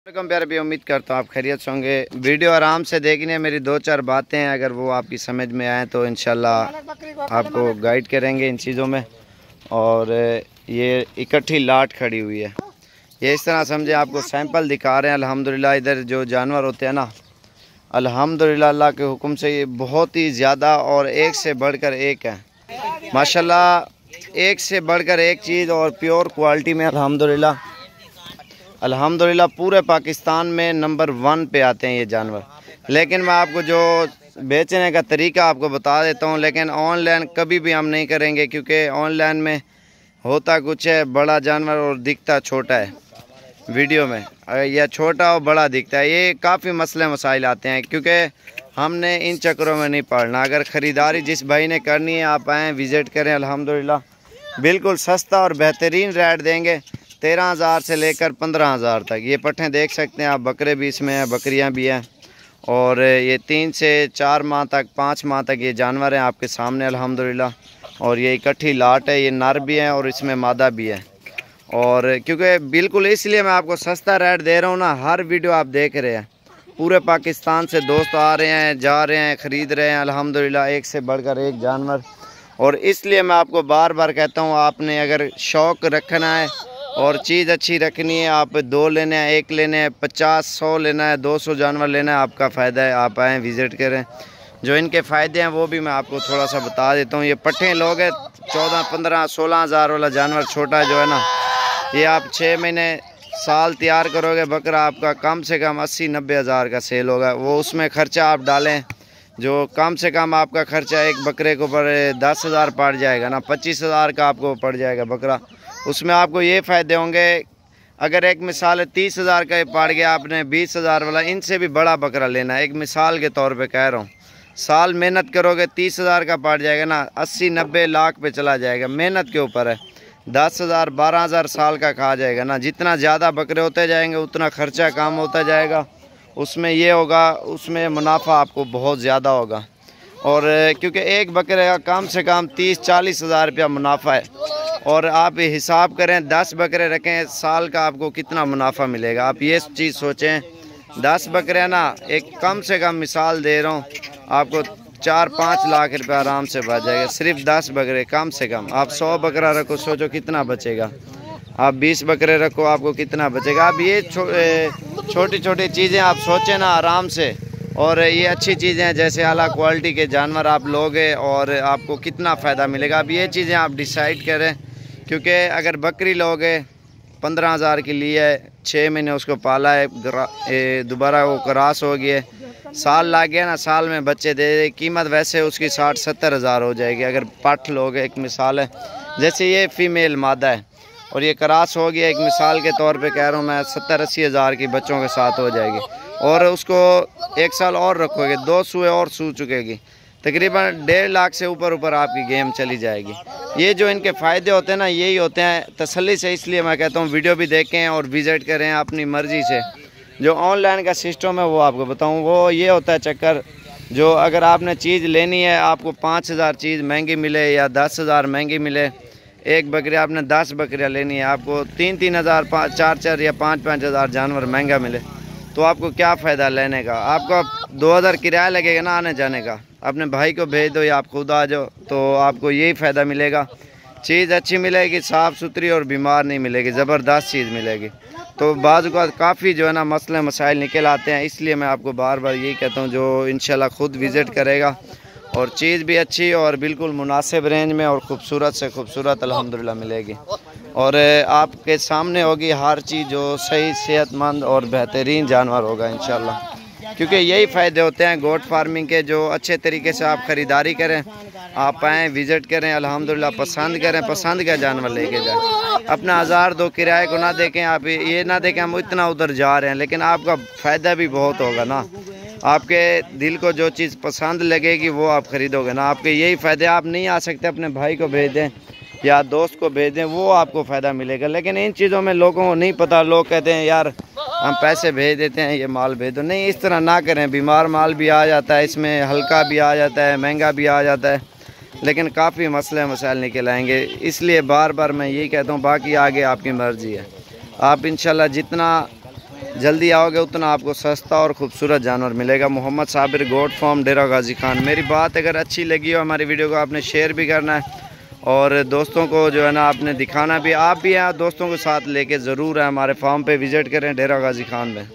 प्यारे भी उम्मीद करता हूँ आप खैरियत से होंगे। वीडियो आराम से देखने मेरी दो चार बातें हैं, अगर वो आपकी समझ में आए तो इंशाल्लाह आपको गाइड करेंगे इन चीज़ों में। और ये इकट्ठी लाट खड़ी हुई है, ये इस तरह समझे आपको सैंपल दिखा रहे हैं। अल्हम्दुलिल्लाह इधर जो जानवर होते हैं ना, अल्हम्दुलिल्लाह अल्लाह के हुक्म से ये बहुत ही ज़्यादा और एक से बढ़कर एक है माशाल्लाह, एक से बढ़कर एक चीज़ और प्योर क्वालिटी में अल्हम्दुलिल्लाह पूरे पाकिस्तान में नंबर 1 पे आते हैं ये जानवर। लेकिन मैं आपको जो बेचने का तरीका आपको बता देता हूँ, लेकिन ऑनलाइन कभी भी हम नहीं करेंगे, क्योंकि ऑनलाइन में होता कुछ है, बड़ा जानवर और दिखता छोटा है वीडियो में, या छोटा और बड़ा दिखता है। ये काफ़ी मसले मसाइल आते हैं, क्योंकि हमने इन चक्करों में नहीं पड़ना। अगर ख़रीदारी जिस भाई ने करनी है आप आएँ, विज़िट करें। अल्हम्दुलिल्लाह बिल्कुल सस्ता और बेहतरीन रेट देंगे, 13,000 से लेकर 15,000 तक। ये पट्ठें देख सकते हैं आप, बकरे भी इसमें हैं, बकरियां भी हैं। और ये 3 से 4 माह तक 5 माह तक ये जानवर हैं आपके सामने अल्हम्दुलिल्लाह। और ये इकट्ठी लाट है, ये नर भी हैं और इसमें मादा भी है। और क्योंकि बिल्कुल इसलिए मैं आपको सस्ता रेट दे रहा हूँ ना, हर वीडियो आप देख रहे हैं, पूरे पाकिस्तान से दोस्त आ रहे हैं, जा रहे हैं, ख़रीद रहे हैं अल्हम्दुलिल्लाह, एक से बढ़कर एक जानवर। और इसलिए मैं आपको बार बार कहता हूँ, आपने अगर शौक़ रखना है और चीज़ अच्छी रखनी है, आप 2 लेने हैं, 1 लेने हैं, 50, 100 लेना है, 200 जानवर लेना है, आपका फ़ायदा है। आप आएँ, विज़िट करें। जो इनके फ़ायदे हैं वो भी मैं आपको थोड़ा सा बता देता हूँ। ये पट्ठे लोग हैं 14, 15, 16,000 वाला जानवर छोटा जो है ना, ये आप 6 महीने साल तैयार करोगे, बकरा आपका कम से कम 80-90 हज़ार का सेल होगा। वो उसमें ख़र्चा आप डालें, जो कम से कम आपका ख़र्चा एक बकरे को पर 10,000 पड़ जाएगा ना, 25,000 का आपको पड़ जाएगा बकरा। उसमें आपको ये फ़ायदे होंगे, अगर एक मिसाल है 30,000 का पड़ गया, आपने 20,000 वाला इनसे भी बड़ा बकरा लेना है, एक मिसाल के तौर पे कह रहा हूँ। साल मेहनत करोगे 30,000 का पड़ जाएगा ना, 80-90 लाख पे चला जाएगा, मेहनत के ऊपर है। 10,000 12,000 साल का खा जाएगा ना। जितना ज़्यादा बकरे होते जाएंगे उतना ख़र्चा कम होता जाएगा, उसमें ये होगा, उसमें मुनाफा आपको बहुत ज़्यादा होगा। और क्योंकि एक बकरे का कम से कम 30-40 हज़ार रुपया मुनाफा है, और आप हिसाब करें 10 बकरे रखें, साल का आपको कितना मुनाफा मिलेगा। आप ये चीज़ सोचें, 10 बकरे ना, एक कम से कम मिसाल दे रहा हूँ आपको, 4-5 लाख रुपए आराम से बच जाएगा, सिर्फ 10 बकरे कम से कम। आप 100 बकरा रखो, सोचो कितना बचेगा। आप 20 बकरे रखो, आपको कितना बचेगा। आप ये छोटी छोटी चीज़ें आप सोचें ना आराम से, और ये अच्छी चीज़ें हैं, जैसे आला क्वालिटी के जानवर आप लोगे और आपको कितना फ़ायदा मिलेगा। अब ये चीज़ें आप डिसाइड करें, क्योंकि अगर बकरी लोगे 15,000 की ली है, 6 महीने उसको पाला है, दोबारा वो क्रॉस हो गया, साल लग गया ना, साल में बच्चे दे दे, कीमत वैसे उसकी 60-70 हज़ार हो जाएगी। अगर पठ लोगे, एक मिसाल है, जैसे ये फ़ीमेल मादा है और ये क्रॉस हो गया, एक मिसाल के तौर पे कह रहा हूँ मैं, 70-80 हज़ार की बच्चों के साथ हो जाएगी। और उसको 1 साल और रखोगे, 2 सूए और सू चुकेगी, तकरीबन 1.5 लाख से ऊपर आपकी गेम चली जाएगी। ये जो इनके फ़ायदे होते हैं ना, यही होते हैं तसल्ली से। इसलिए मैं कहता हूँ वीडियो भी देखें और विज़िट करें अपनी मर्ज़ी से। जो ऑनलाइन का सिस्टम है वो आपको बताऊँ, वो ये होता है चक्कर, जो अगर आपने चीज़ लेनी है, आपको 5,000 चीज़ महंगी मिले या 10,000 महंगी मिले, एक बकरी आपने 10 बकरियाँ लेनी है, आपको 3-3 हज़ार 4-4 या 5-5 हज़ार जानवर महंगा मिले, तो आपको क्या फ़ायदा लेने का। आपका 2,000 किराया लगेगा ना आने जाने का, अपने भाई को भेज दो या आप खुद आ जाओ, तो आपको यही फ़ायदा मिलेगा। चीज़ अच्छी मिलेगी, साफ़ सुथरी, और बीमार नहीं मिलेगी, ज़बरदस्त चीज़ मिलेगी। तो बाज़ का काफ़ी जो है ना मसले मसाइल निकल आते हैं। इसलिए मैं आपको बार बार यही कहता हूँ, जो इंशाल्लाह ख़ुद विज़िट करेगा और चीज़ भी अच्छी और बिल्कुल मुनासिब रेंज में और ख़ूबसूरत से ख़ूबसूरत अल्हम्दुलिल्लाह मिलेगी, और आपके सामने होगी हर चीज़, जो सही सेहतमंद और बेहतरीन जानवर होगा इंशाल्लाह। क्योंकि यही फ़ायदे होते हैं गोट फार्मिंग के, जो अच्छे तरीके से आप ख़रीदारी करें, आप आएँ, विज़िट करें, अल्हम्दुलिल्लाह पसंद करें, पसंद का जानवर लेके जाएं। अपना 1,000-2 किराए को ना देखें, आप ये ना देखें हम इतना उधर जा रहे हैं, लेकिन आपका फ़ायदा भी बहुत होगा ना। आपके दिल को जो चीज़ पसंद लगेगी वो आप ख़रीदोगे ना, आपके यही फ़ायदे। आप नहीं आ सकते, अपने भाई को भेज दें या दोस्त को भेज दें, वो आपको फ़ायदा मिलेगा। लेकिन इन चीज़ों में लोगों को नहीं पता, लोग कहते हैं यार हम पैसे भेज देते हैं, ये माल भेज दो। नहीं, इस तरह ना करें, बीमार माल भी आ जाता है इसमें, हल्का भी आ जाता है, महंगा भी आ जाता है, लेकिन काफ़ी मसले मसाइल निकल आएंगे। इसलिए बार बार मैं यही कहता हूँ, बाकी आगे आपकी मर्ज़ी है। आप इंशाल्लाह जितना जल्दी आओगे उतना आपको सस्ता और ख़ूबसूरत जानवर मिलेगा। मोहम्मद साबिर गोट फार्म, डेरा गाजी खान। मेरी बात अगर अच्छी लगी हो हमारी वीडियो को आपने शेयर भी करना है और दोस्तों को जो है ना आपने दिखाना भी। आप भी यहाँ दोस्तों के साथ लेके ज़रूर है हमारे फार्म पे विज़िट करें डेरा गाजी खान में।